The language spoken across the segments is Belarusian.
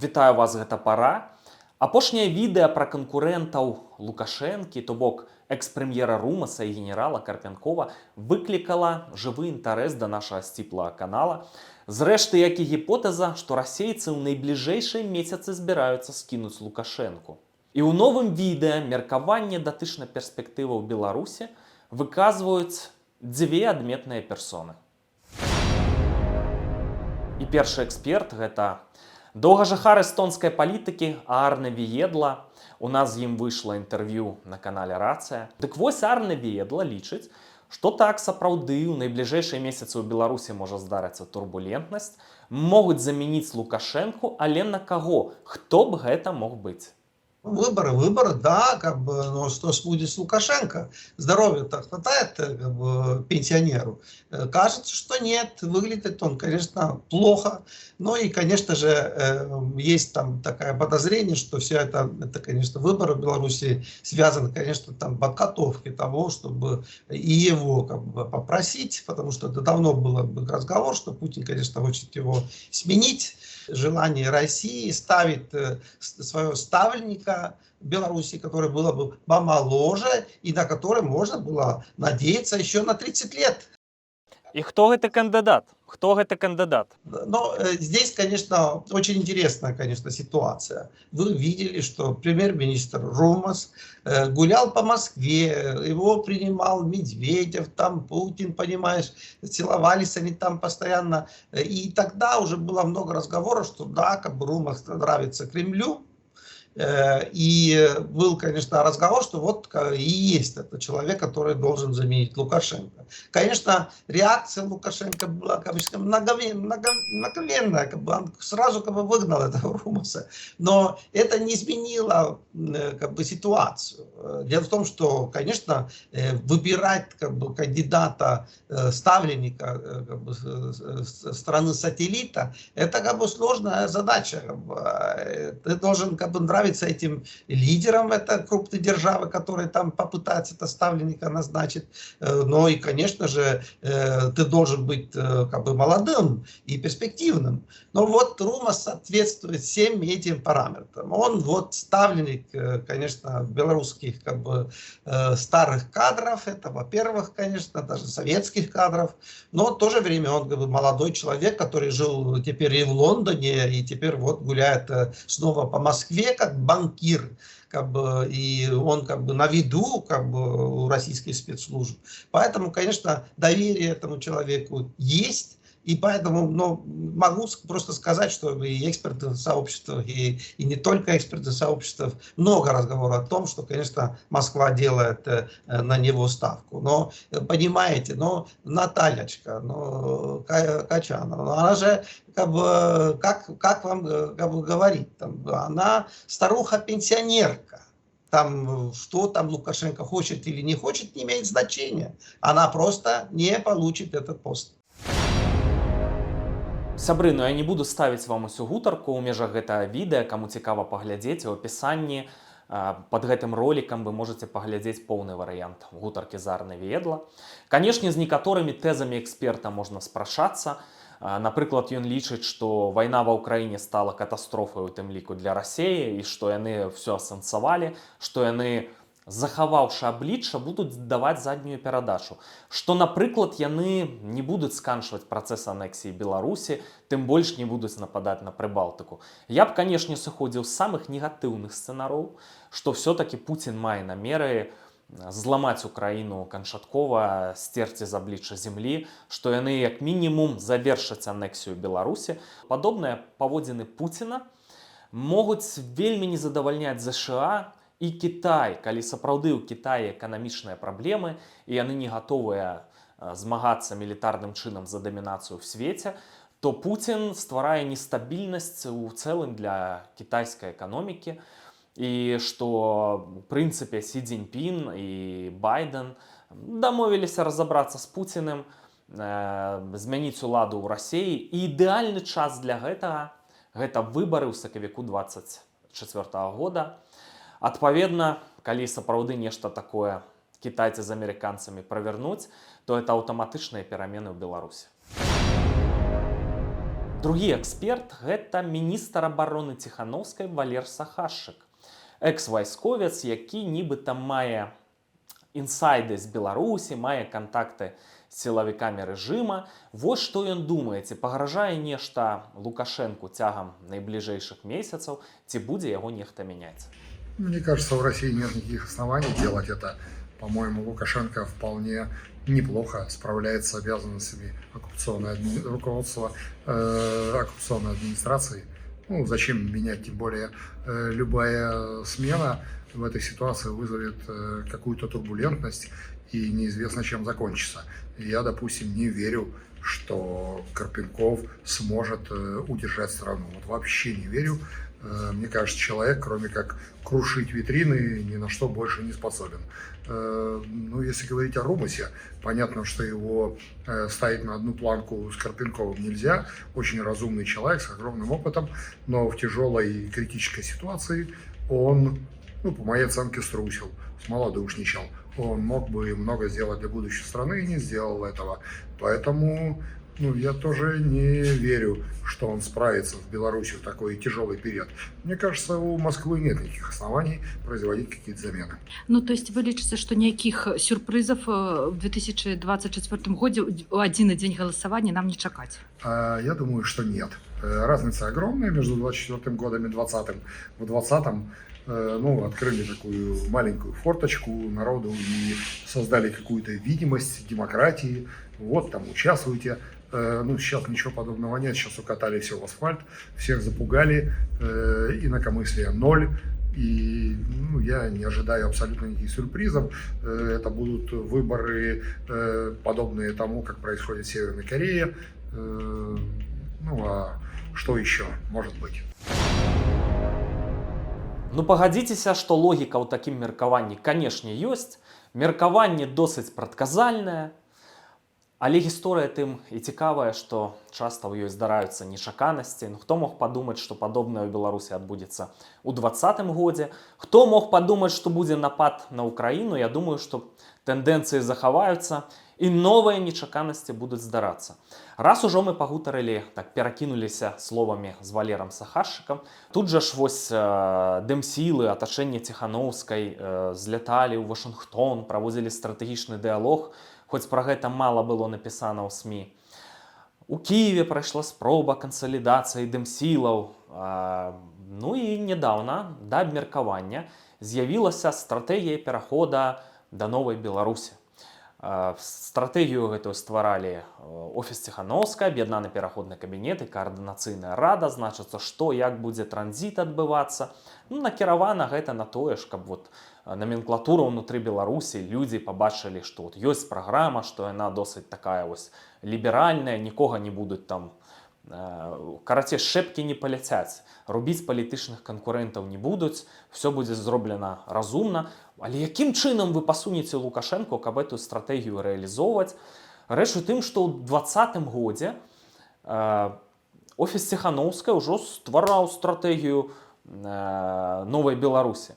Вітаю вас, гэта пара. Апошняе відэа пра канкурэнтаў Лукашэнкі, то бок экс-прэм'ера Румаса і генерала Карпянкова, выклікала жывы інтарэс да нашага сціплага канала. Зрэшты, як і гіпотэза, што расейцы ў найбліжэйшыя месяцы збіраюцца скінуць Лукашэнку. І ў новым відэа меркаванне датычна перспектываў Беларусі выказваюць дзве адметныя персоны. І першы эксперт гэта доўгажыхар эстонскай палітыкі Арне Віедла. У нас з ім выйшла інтэрв'ю на канале Рацыя. Дык вось Арне Віедла лічыць, што так сапраўды ў найбліжэйшыя месяцы ў Беларусі можа здарыцца турбулентнасць, могуць замяніць Лукашэнку, але на каго? Хто б гэта мог быць? Выборы, да, но что будет с Лукашенко? Здоровья-то хватает пенсионеру? Кажется, что нет. Выглядит он, конечно, плохо. Ну и, конечно же, есть там такое подозрение, что все это, конечно, выборы в Беларуси связаны, конечно, там подготовкой того, чтобы и его попросить, потому что это давно был разговор, что Путин, конечно, хочет его сменить. Желание России ставить своего ставленника в Беларуси, который было бы помоложе и на который можно было надеяться еще на 30 лет. И кто это кандидат? Кто это кандидат? Но здесь, конечно, очень интересная, конечно, ситуация. Вы видели, что премьер-министр Румас гулял по Москве, его принимал Медведев, там Путин, понимаешь, целовались они там постоянно. И тогда уже было много разговоров, что да, Румас нравится Кремлю. И был, конечно, разговор, что вот и есть этот человек, который должен заменить Лукашенко. Конечно, реакция Лукашенко была, конечно, мгновенная, он сразу выгнал этого Румаса. Но это не изменило ситуацию. Дело в том, что, конечно, выбирать кандидата, ставленника страны-сателлита, это сложная задача. Ты должен нравиться этим лидерам, это крупной державы, которые там попытаются это ставленника назначить. Но и, конечно же, ты должен быть молодым и перспективным. Но вот Румас соответствует всем этим параметрам. Он вот ставленник, конечно, белорусских старых кадров, это, во-первых, конечно, даже советских кадров, но в то же время он молодой человек, который жил теперь и в Лондоне, и теперь вот гуляет снова по Москве, как банкир, и он на виду у российских спецслужб. Поэтому, конечно, доверие этому человеку есть. И поэтому могу просто сказать, что и эксперты сообщества, и не только эксперты сообщества, много разговоров о том, что, конечно, Москва делает на него ставку. Но, понимаете, Натальечка, Качанова, она же, как вам говорить, она старуха-пенсионерка. Что там Лукашенко хочет или не хочет, не имеет значения. Она просто не получит этот пост. Сябры, я не буду ставіць вам усю гутарку ў межах гэтага відэа. Каму цікава паглядзець, у апісанні пад гэтым ролікам вы можете паглядзець поўны варыянт гутаркі з Арне Віедла. Канешне, з некаторымі тэзамі эксперта можна спрачацца. Напрыклад, ён лічыць, што вайна ва ўкраіне стала катастрофай у тым ліку для Расіі і што яны ўсё асэнсавалі, што яны, захаваўшы аблічча, будуць даваць заднюю перадачу. Што, напрыклад, яны не будуць сканчваць працэс анексіі Беларусі, тым больш не будуць нападаць на Прыбалтыку. Я б, канешне, сыходзіў з самых негатыўных сцэнароў, што ўсё-такі Пуцін мае намеры зламаць Украіну канчаткова, сцерці з аблічча зямлі, што яны як мінімум завершаць анексію Беларусі. Падобныя паводзіны Пуціна могуць вельмі не задавальняць ЗША і Кітай, калі сапраўды ў Кітаі эканамічныя праблемы і яны не гатовыя змагацца мілітарным чынам за дамінацыю ў свеце, то Пуцін стварае нестабільнасць у цэлым для кітайскай эканомікі. І што, у прынцыпе, Сі Цзіньпін і Байден дамовіліся разабрацца з Пуціным, змяніць уладу ў Расіі. І ідэальны час для гэтага – гэта выбары ў сакавіку 2024 года. Адпаведна, калі сапраўды нешта такое кітайцы з амерыканцамі правернуць, то это аўтаматычныя перамены ў Беларусі. Другі эксперт гэта міністр абароны Ціханаўскай Валер Сахашчык, экс-вайсковец, які нібыта мае інсайды з Беларусі, мае кантакты з сілавікамі рэжыма. Вось што ён думае, ці пагражае нешта Лукашэнку цягам найбліжэйшых месяцаў, ці будзе яго нехта мяняць. Мне кажется, в России нет никаких оснований делать это. По-моему, Лукашенко вполне неплохо справляется с обязанностями руководства оккупационной администрации. Ну, зачем менять, тем более любая смена в этой ситуации вызовет какую-то турбулентность и неизвестно, чем закончится. Я, допустим, не верю, что Карпенков сможет удержать страну. Вот вообще не верю. Мне кажется, человек, кроме как крушить витрины, ни на что больше не способен. Ну, если говорить о Румасе, понятно, что его ставить на одну планку с Карпенковым нельзя. Очень разумный человек с огромным опытом, но в тяжелой и критической ситуации он, ну, по моей оценке, струсил, смолодушничал. Он мог бы много сделать для будущей страны и не сделал этого. Поэтому я тоже не верю, что он справится с Беларусью в такой тяжелый период. Мне кажется, у Москвы нет никаких оснований производить какие-то замены. Ну, то есть вы лічыце, што ніякіх сюрпрызаў в 2024 годзе у адзіны дзень галасавання нам не чакаць? Я думаю, что нет. Разница огромная между 24 годом и 20-м. В 20-м открыли такую маленькую форточку народу и создали какую-то видимость демократии. Вот там участвуйте. Сейчас ничего подобного нет. Сейчас укатали все в асфальт, всех запугали, инакомыслия ноль. И я не ожидаю абсолютно никаких сюрпризов. Это будут выборы, подобные тому, как происходит в Северной Корее. А что еще может быть? Пагадзіцеся, што логіка ў такім меркаванні, канешне, ёсць. Меркаванне досыць прадказальнае. Але гісторыя тым і цікавая, што часта ў ёй здараюцца нечаканасці. Хто мог падумаць, што падобнае ў Беларусі адбудзецца ў 2020 годзе? Хто мог падумаць, што будзе напад на Украіну? Я думаю, што тэндэнцыі захаваюцца і новыя нечаканасці будуць здарацца. Раз ужо мы пагутарылі, так перакінуліся словамі з Валерам Сахашчыкам, тут жа ж вось дэмсілы, атачэнне Ціханаўскай зляталі ў Вашынгтон, праводзілі стратэгічны дыялог, хоць пра гэта мала было напісана ў СМІ. У Кіеве прайшла спроба кансалідацыі дэмсілаў. І нядаўна да абмеркавання з'явілася стратэгія перахода да новай Беларусі. Стратэгію гэтую стваралі офіс Ціханаўскай, аб'яднаны пераходны кабінет і каардынацыйная рада. Значыцца, што, як будзе транзіт адбывацца. Накіравана гэта на тое, каб номенклатура ўнутры Беларусі, людзі пабачылі, што ёсць праграма, што яна досыць такая ліберальная, нікога не будуць там, карацей, шэпкі не паляцяць, рубіць палітычных канкурэнтаў не будуць, все будзе зроблена разумна. Але якім чынам вы пасунеце Лукашэнку, каб эту стратэгію рэалізоўваць? Рэч у тым, што ў 2020 годзе офіс Ціханаўскай ўжо ствараў стратэгію новай Беларусі.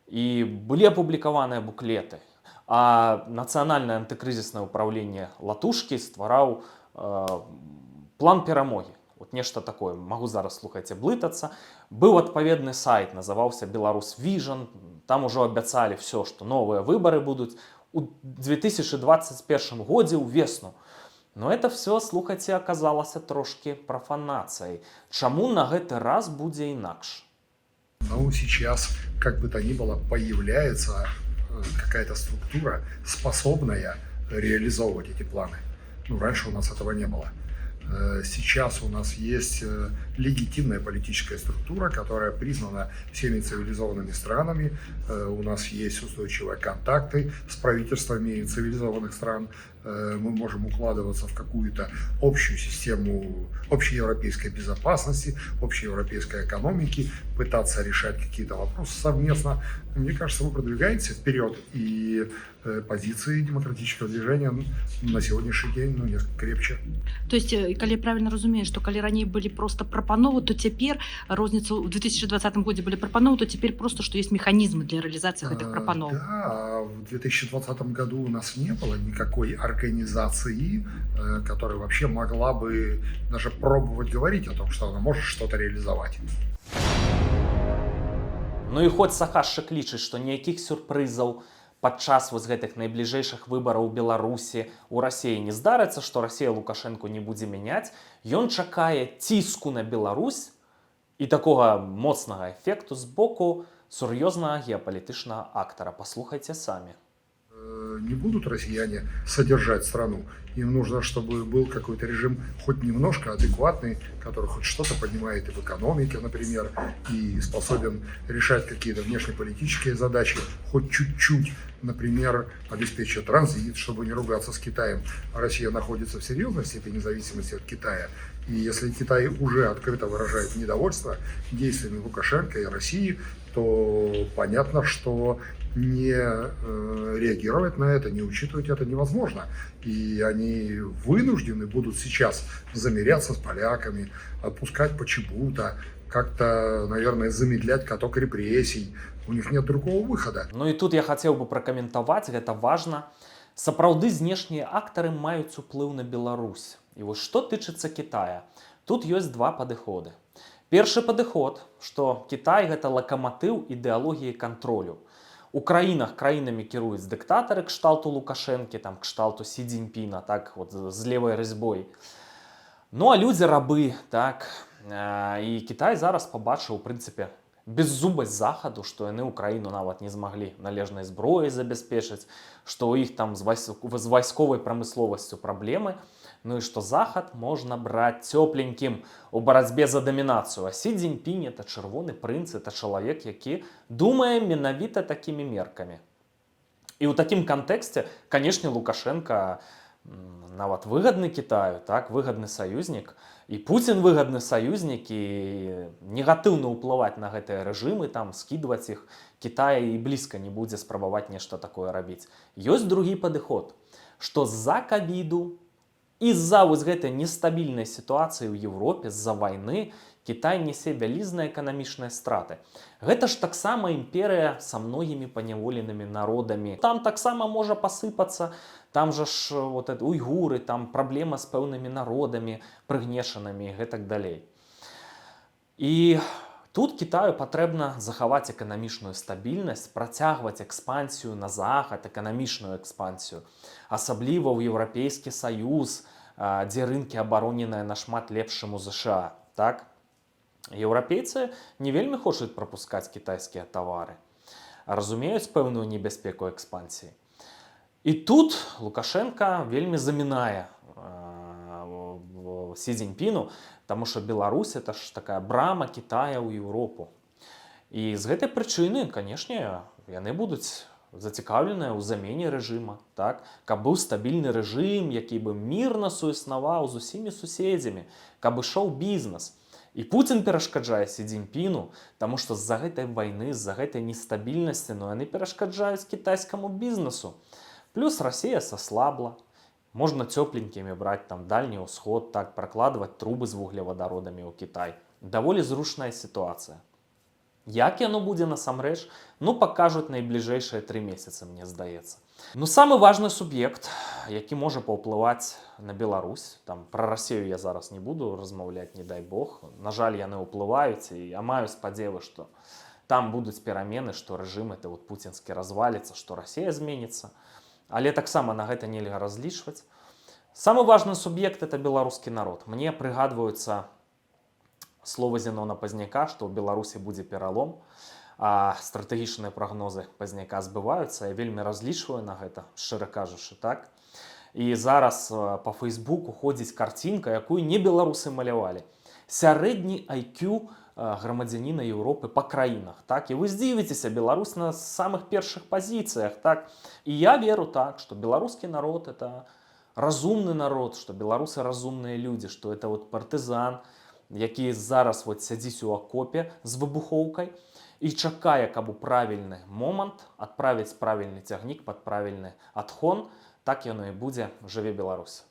І былі апублікаваныя буклеты. А нацыянальнае антыкрызіснае ўпраўленне Латушкі ствараў план перамогі. Нешта такое, магу зараз, слухайце, блытацца. Быў адпаведны сайт, называўся Беларус Vision. Там ужо абяцалі все, што новыя выбары будуць у 2021 годзе ўвесну. Но это все, слухайце, аказалася трошки профанацыяй. Чаму на гэты раз будзе інакш? Сейчас, как бы то ни было, появляется какая-то структура, способная реализовывать эти планы. Раньше у нас этого не было. Сейчас у нас есть легитимная политическая структура, которая признана всеми цивилизованными странами. У нас есть устойчивые контакты с правительствами цивилизованных стран. Мы можем укладываться в какую-то общую систему общеевропейской безопасности, общеевропейской экономики, пытаться решать какие-то вопросы совместно. Мне кажется, мы продвигаемся вперед, и позиции демократического движения на сегодняшний день несколько крепче. То есть, калі я правильно разумею, што калі раней былі просто прапановы, то цяпер розніцу ў 2020 годзе былі прапановы, то цяпер просто што ёсць механізмы для рэалізацыі гэтых прапаноў. Да, в 2020 году у нас не было никакой организации, которая вообще могла бы даже пробовать говорить о том, что она может что-то реализовать. Ну і хоць Сахашчык лічыць, што ніякіх сюрпрызаў падчас вось гэтых найбліжэйшых выбараў у Беларусі у Расіі не здарыцца, што Расія Лукашэнку не будзе мяняць, ён чакае ціску на Беларусь і такога моцнага эфекту з боку сур'ёзнага геапалітычнага актара. Паслухайце самі. Не будут россияне содержать страну. Им нужно, чтобы был какой-то режим хоть немножко адекватный, который хоть что-то поднимает и в экономике, например, и способен решать какие-то внешнеполитические задачи, хоть чуть-чуть, например, обеспечивать транзит, чтобы не ругаться с Китаем. Россия находится в серьезной степени зависимости от Китая. И если Китай уже открыто выражает недовольство действиями Лукашенко и России, то понятно, что не реагировать на это, не учитывать это невозможно. И они вынуждены будут сейчас замеряться с поляками, отпускать по Чебута, как-то, наверное, замедлять каток репрессий. У них нет другого выхода. Ну і тут я хацеў бы пракаментаваць, гэта важна. Сапраўды знешнія актары маюць уплыў на Беларусь. І вось што тычыцца Китая, тут ёсць два падыходы. Першы падыход, што Кітай гэта лакаматыў ідэалогіі кантролю. У краінах краінамі кіруюць дыктатары кшталту Лукашэнкі, там кшталту Сі Цзіньпіна, так вот з левай разьбой. Ну а людзі рабы, так. І Кітай зараз пабачыў, у прынцыпе, беззубасць захаду, што яны ўкраіну нават не змаглі належнай зброі забяспечыць, што ў іх там з вайсковай прамысловасцю праблемы. Ну і што захад можна браць цёпленькім у барацьбе за дамінацыю. А Сі Цзіньпінь – это чырвоны прынц, это чалавек, які думае менавіта такімі меркамі. І ў такім кантэксце, канешне, Лукашенко нават выгадны Китаю, так, выгадны саюзнік. І Пуцін выгадны саюзнік, і негатыўна ўплываць на гэтыя рэжымы, там, скідваць іх. Китая і блізка не будзе спрабаваць нешта такое рабіць. Ёсць другі падыход, што з-за ковіду і з-за вось гэтай нестабільнай сітуацыі ў Еўропе, з-за вайны, Кітай несе вялізныя эканамічныя страты. Гэта ж таксама імперыя са многімі паняволенымі народамі. Там таксама можа пасыпацца, там жа ж вот, уйгуры, там праблема з пэўнымі народамі, прыгнешанымі і гэтак далей. І тут Кітаю патрэбна захаваць эканамічную стабільнасць, працягваць экспансію на захад, эканамічную экспансію. Асабліва ў Еўрапейскі Саюз, дзе рынкі абароненыя нашмат лепшым у ЗША. Так? Еўрапейцы не вельмі хочуць прапускаць кітайскія тавары. Разумеюць пэўную небяспеку экспансіі. І тут Лукашенко вельмі замінае Сі Цзіньпіну, таму што Беларусь – это ж такая брама Китая ў Еўропу. І з гэтай прычыны, канешне, яны будуць зацікаўленыя ў замене рэжыма, так? Каб быў стабільны рэжым, які бы мірна суіснаваў з усімі суседзямі, каб ішоў бізнес. І Пуцін перашкаджае Сі Цзіньпіну, таму што з-за гэтай вайны, з-за гэтай нестабільнасці, яны перашкаджаюць кітайскаму бізнесу. Плюс Расія саслабла. Можна цёпленькімі браць там Дальні ўсход, так, пракладваць трубы з вуглевадародамі ў Кітай. Даволі зручная сітуацыя. Як яно будзе насамрэч? Ну, пакажуць найбліжэйшыя 3 месяцы, мне здаецца. Ну, самы важны суб'ект, які можа паўплываць на Беларусь, там, пра Расію я зараз не буду размаўляць, не дай Бог. На жаль, яны ўплываюць, і я маю спадзевы, што там будуць перамены, што рэжым это вот пуцінскі разваліцца, што Расія зменіцца. Але таксама на гэта нельга разлічваць. Самы важны суб'ект – это беларускі народ. Мне прыгадваюцца словы Зенона Пазняка, што ў Беларусі будзе пералом, а стратэгічныя прагнозы Пазняка збываюцца. Я вельмі разлічваю на гэта, шчыра кажучы, так? І зараз па Фейсбуку ходзіць карцінка, якую не беларусы малявалі. Сярэдні IQ грамадзяніна Еўропы па краінах, так? І вы здзівіцеся, Беларусь на самых першых пазіцыях, так? І я веру так, што беларускі народ – это разумны народ, што беларусы разумныя людзі, што это вот партызан, які зараз вот сядзіць у акопе з выбухоўкай і чакае, каб у правільны момант адправіць правільны цягнік пад правільны адхон, так яно і будзе. Жыве Беларусь!